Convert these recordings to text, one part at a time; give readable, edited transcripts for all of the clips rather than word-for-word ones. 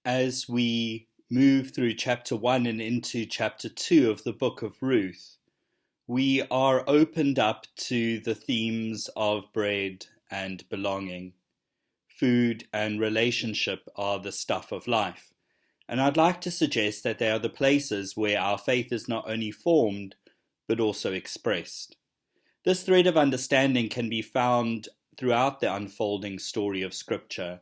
as we move through chapter 1 and into chapter 2 of the book of Ruth, we are opened up to the themes of bread and belonging. Food and relationship are the stuff of life. And I'd like to suggest that they are the places where our faith is not only formed, but also expressed. This thread of understanding can be found throughout the unfolding story of Scripture,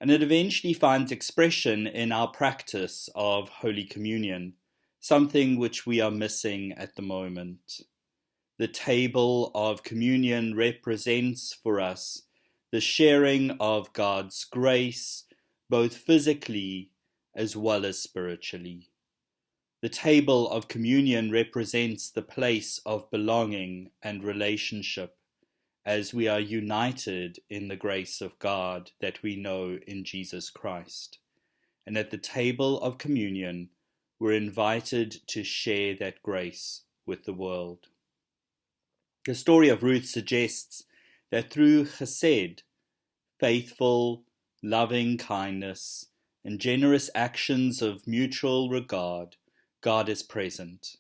and it eventually finds expression in our practice of Holy Communion, something which we are missing at the moment. The table of communion represents for us the sharing of God's grace, both physically as well as spiritually. The table of communion represents the place of belonging and relationship as we are united in the grace of God that we know in Jesus Christ. And at the table of communion, we're invited to share that grace with the world. The story of Ruth suggests that through chesed, faithful, loving kindness, and generous actions of mutual regard, God is present.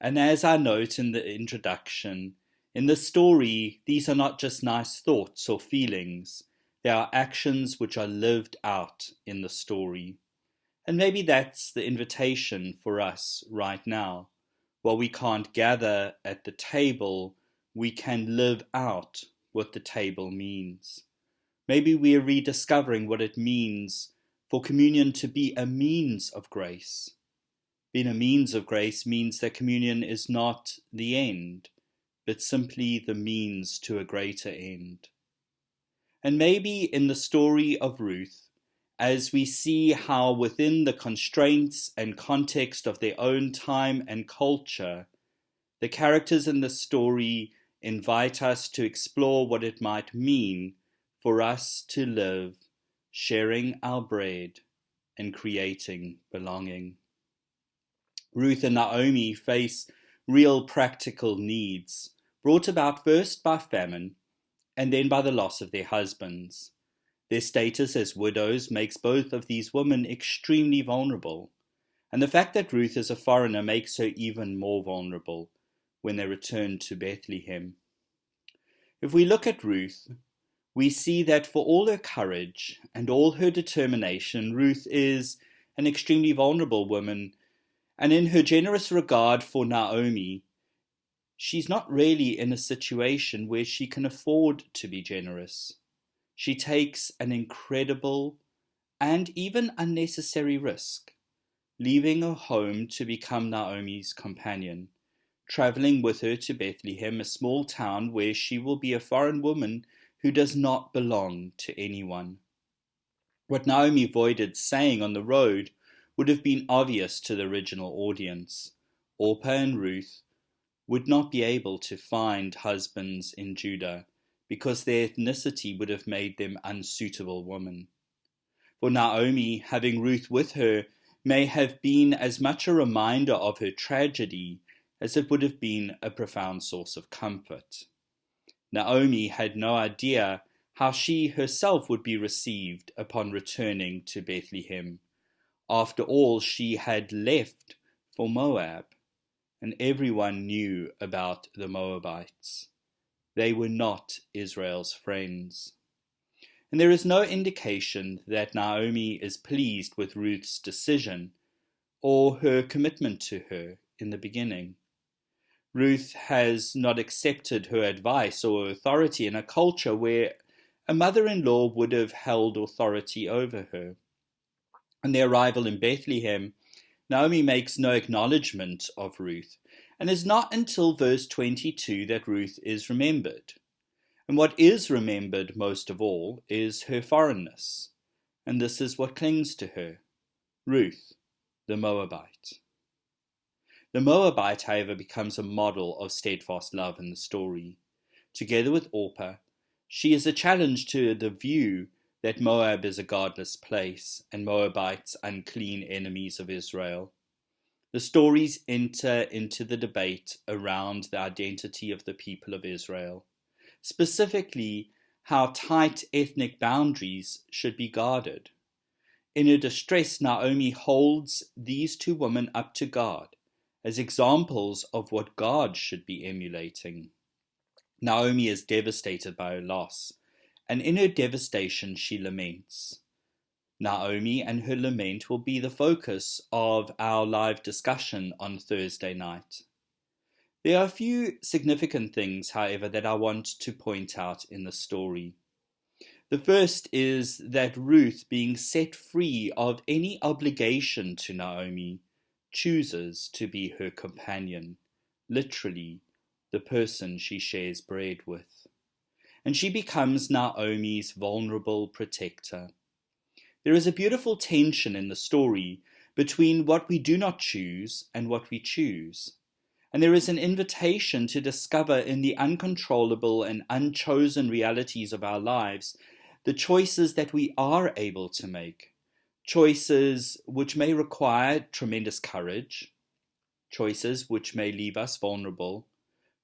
And as I note in the introduction, in the story, these are not just nice thoughts or feelings. They are actions which are lived out in the story. And maybe that's the invitation for us right now. While we can't gather at the table, we can live out what the table means. Maybe we are rediscovering what it means for communion to be a means of grace. Being a means of grace means that communion is not the end, but simply the means to a greater end. And maybe in the story of Ruth, as we see how within the constraints and context of their own time and culture, the characters in the story invite us to explore what it might mean for us to live, sharing our bread and creating belonging. Ruth and Naomi face real practical needs, brought about first by famine and then by the loss of their husbands. Their status as widows makes both of these women extremely vulnerable, and the fact that Ruth is a foreigner makes her even more vulnerable when they return to Bethlehem. If we look at Ruth, we see that for all her courage and all her determination, Ruth is an extremely vulnerable woman, and in her generous regard for Naomi, she's not really in a situation where she can afford to be generous. She takes an incredible and even unnecessary risk, leaving her home to become Naomi's companion, traveling with her to Bethlehem, a small town where she will be a foreign woman who does not belong to anyone. What Naomi avoided saying on the road would have been obvious to the original audience. Orpah and Ruth would not be able to find husbands in Judah because their ethnicity would have made them unsuitable women. For Naomi, having Ruth with her may have been as much a reminder of her tragedy as it would have been a profound source of comfort. Naomi had no idea how she herself would be received upon returning to Bethlehem. After all, she had left for Moab, and everyone knew about the Moabites. They were not Israel's friends. And there is no indication that Naomi is pleased with Ruth's decision or her commitment to her in the beginning. Ruth has not accepted her advice or authority in a culture where a mother-in-law would have held authority over her. On their arrival in Bethlehem, Naomi makes no acknowledgement of Ruth, and it's not until verse 22 that Ruth is remembered. And what is remembered most of all is her foreignness, and this is what clings to her: Ruth, the Moabite. The Moabite, however, becomes a model of steadfast love in the story. Together with Orpah, she is a challenge to the view that Moab is a godless place and Moabites unclean enemies of Israel. The stories enter into the debate around the identity of the people of Israel, specifically how tight ethnic boundaries should be guarded. In her distress, Naomi holds these two women up to God as examples of what God should be emulating. Naomi is devastated by her loss, and in her devastation she laments. Naomi and her lament will be the focus of our live discussion on Thursday night. There are a few significant things, however, that I want to point out in the story. The first is that Ruth, being set free of any obligation to Naomi, chooses to be her companion, literally the person she shares bread with. And she becomes Naomi's vulnerable protector. There is a beautiful tension in the story between what we do not choose and what we choose. And there is an invitation to discover in the uncontrollable and unchosen realities of our lives the choices that we are able to make, choices which may require tremendous courage, choices which may leave us vulnerable,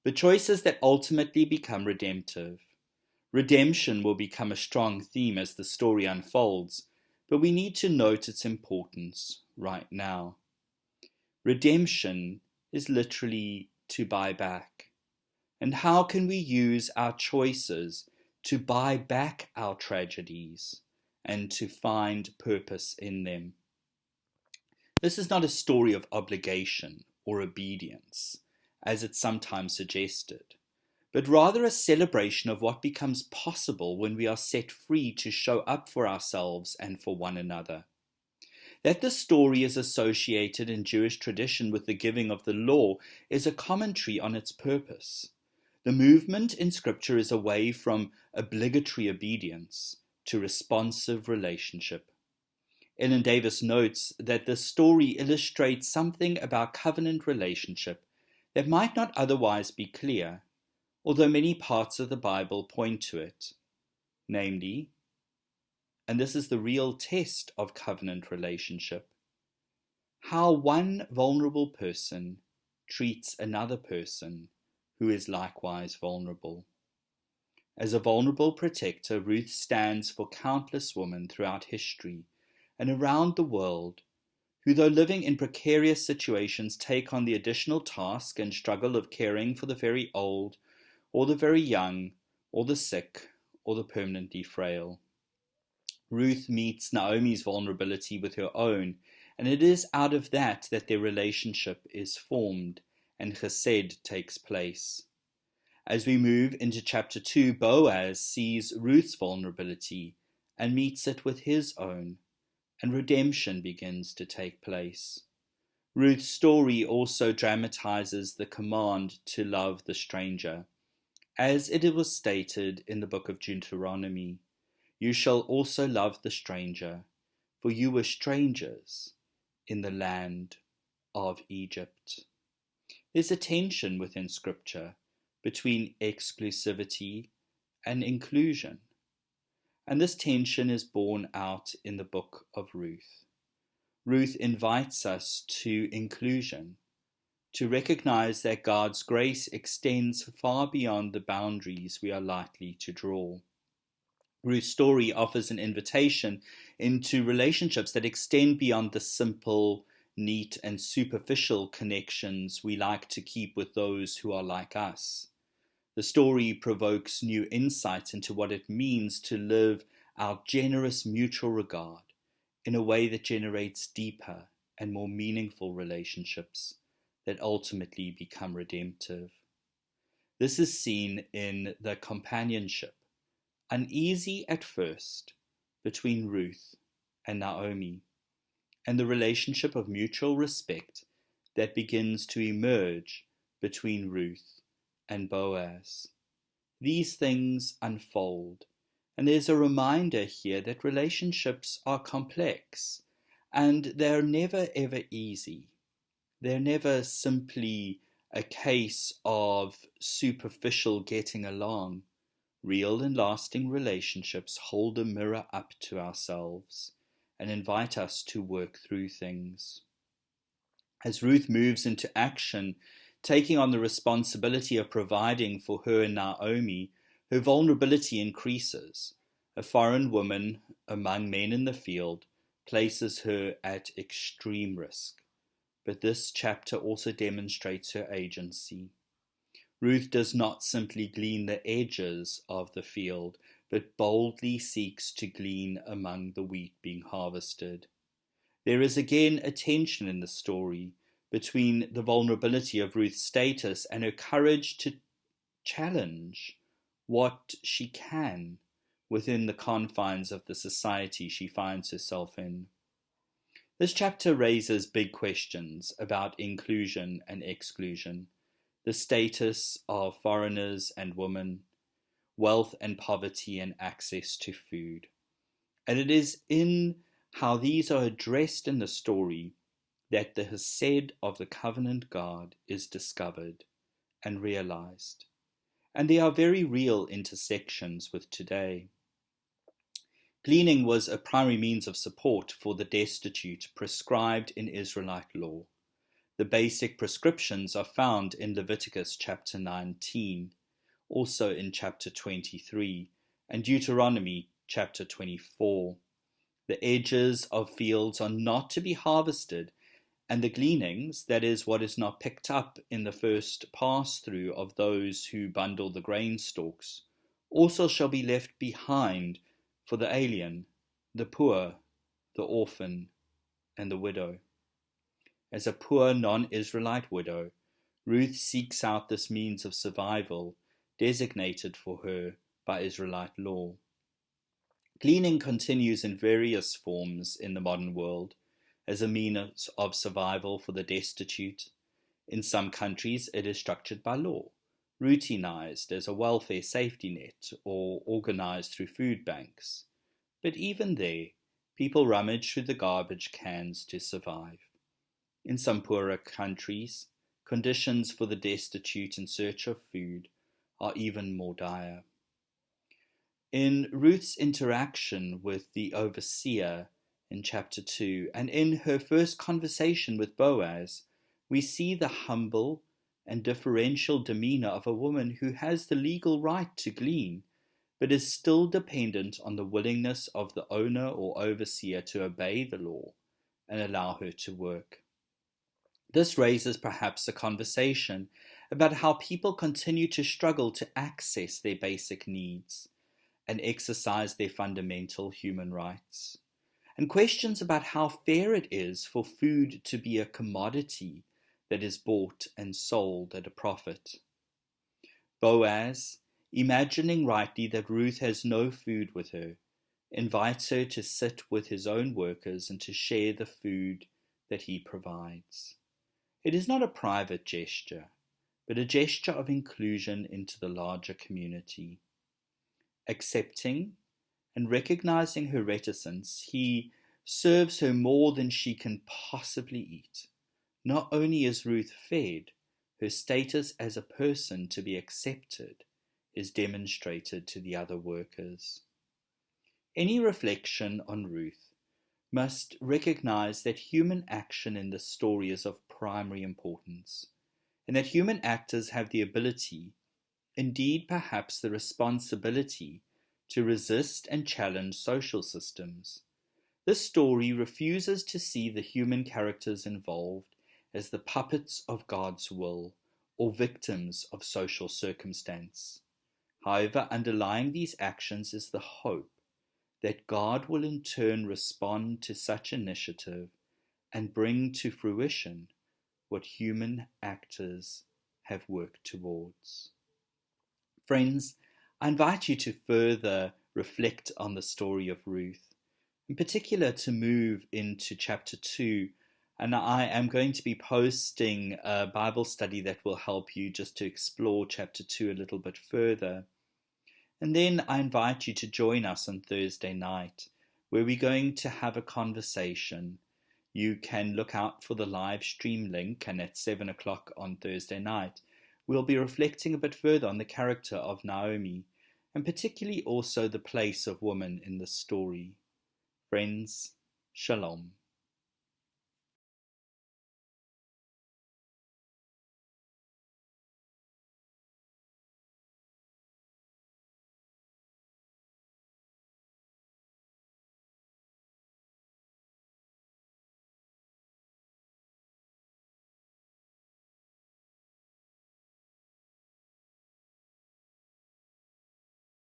but choices that ultimately become redemptive. Redemption will become a strong theme as the story unfolds, but we need to note its importance right now. Redemption is literally to buy back. And how can we use our choices to buy back our tragedies and to find purpose in them? This is not a story of obligation or obedience, as it's sometimes suggested, but rather a celebration of what becomes possible when we are set free to show up for ourselves and for one another. That the story is associated in Jewish tradition with the giving of the law is a commentary on its purpose. The movement in Scripture is away from obligatory obedience to responsive relationship. Ellen Davis notes that the story illustrates something about covenant relationship that might not otherwise be clear, although many parts of the Bible point to it, namely, and this is the real test of covenant relationship, how one vulnerable person treats another person who is likewise vulnerable. As a vulnerable protector, Ruth stands for countless women throughout history and around the world who, though living in precarious situations, take on the additional task and struggle of caring for the very old, or the very young, or the sick, or the permanently frail. Ruth meets Naomi's vulnerability with her own, and it is out of that their relationship is formed and chesed takes place. As we move into chapter 2, Boaz sees Ruth's vulnerability and meets it with his own, and redemption begins to take place. Ruth's story also dramatizes the command to love the stranger, as it was stated in the book of Deuteronomy. You shall also love the stranger, for you were strangers in the land of Egypt. There's a tension within Scripture between exclusivity and inclusion, and this tension is borne out in the book of Ruth. Ruth invites us to inclusion, to recognize that God's grace extends far beyond the boundaries we are likely to draw. Ruth's story offers an invitation into relationships that extend beyond the simple, neat, and superficial connections we like to keep with those who are like us. The story provokes new insights into what it means to live our generous mutual regard in a way that generates deeper and more meaningful relationships that ultimately become redemptive. This is seen in the companionship, uneasy at first, between Ruth and Naomi, and the relationship of mutual respect that begins to emerge between Ruth and Boaz. These things unfold, and there's a reminder here that relationships are complex, and they're never ever easy. They're never simply a case of superficial getting along. Real and lasting relationships hold a mirror up to ourselves and invite us to work through things. As Ruth moves into action, taking on the responsibility of providing for her and Naomi, her vulnerability increases. A foreign woman among men in the field, places her at extreme risk, but this chapter also demonstrates her agency. Ruth does not simply glean the edges of the field, but boldly seeks to glean among the wheat being harvested. There is again a tension in the story between the vulnerability of Ruth's status and her courage to challenge what she can within the confines of the society she finds herself in. This chapter raises big questions about inclusion and exclusion, the status of foreigners and women, wealth and poverty, and access to food. And it is in how these are addressed in the story that the Hesed of the covenant God is discovered and realized. And there are very real intersections with today. Gleaning was a primary means of support for the destitute prescribed in Israelite law. The basic prescriptions are found in Leviticus chapter 19, also in chapter 23, and Deuteronomy chapter 24. The edges of fields are not to be harvested, and the gleanings, that is, what is not picked up in the first pass-through of those who bundle the grain stalks, also shall be left behind for the alien, the poor, the orphan, and the widow. As a poor non-Israelite widow, Ruth seeks out this means of survival designated for her by Israelite law. Gleaning continues in various forms in the modern world as a means of survival for the destitute. In some countries, it is structured by law, routinized as a welfare safety net, or organized through food banks. But even there, people rummage through the garbage cans to survive. In some poorer countries, conditions for the destitute in search of food are even more dire. In Ruth's interaction with the overseer in chapter 2, and in her first conversation with Boaz, we see the humble and deferential demeanor of a woman who has the legal right to glean, but is still dependent on the willingness of the owner or overseer to obey the law and allow her to work. This raises perhaps a conversation about how people continue to struggle to access their basic needs and exercise their fundamental human rights, and questions about how fair it is for food to be a commodity that is bought and sold at a profit. Boaz, imagining rightly that Ruth has no food with her, invites her to sit with his own workers and to share the food that he provides. It is not a private gesture, but a gesture of inclusion into the larger community. Accepting and recognizing her reticence, he serves her more than she can possibly eat. Not only is Ruth fed, her status as a person to be accepted is demonstrated to the other workers. Any reflection on Ruth must recognize that human action in this story is of primary importance, and that human actors have the ability, indeed perhaps the responsibility, to resist and challenge social systems. This story refuses to see the human characters involved as the puppets of God's will or victims of social circumstance. However, underlying these actions is the hope that God will in turn respond to such initiative and bring to fruition what human actors have worked towards. Friends, I invite you to further reflect on the story of Ruth, in particular to move into chapter 2, and I am going to be posting a Bible study that will help you just to explore chapter 2 a little bit further. And then I invite you to join us on Thursday night, where we're going to have a conversation. You can look out for the live stream link, and at 7 o'clock on Thursday night, we'll be reflecting a bit further on the character of Naomi, and particularly also the place of woman in the story. Friends, Shalom.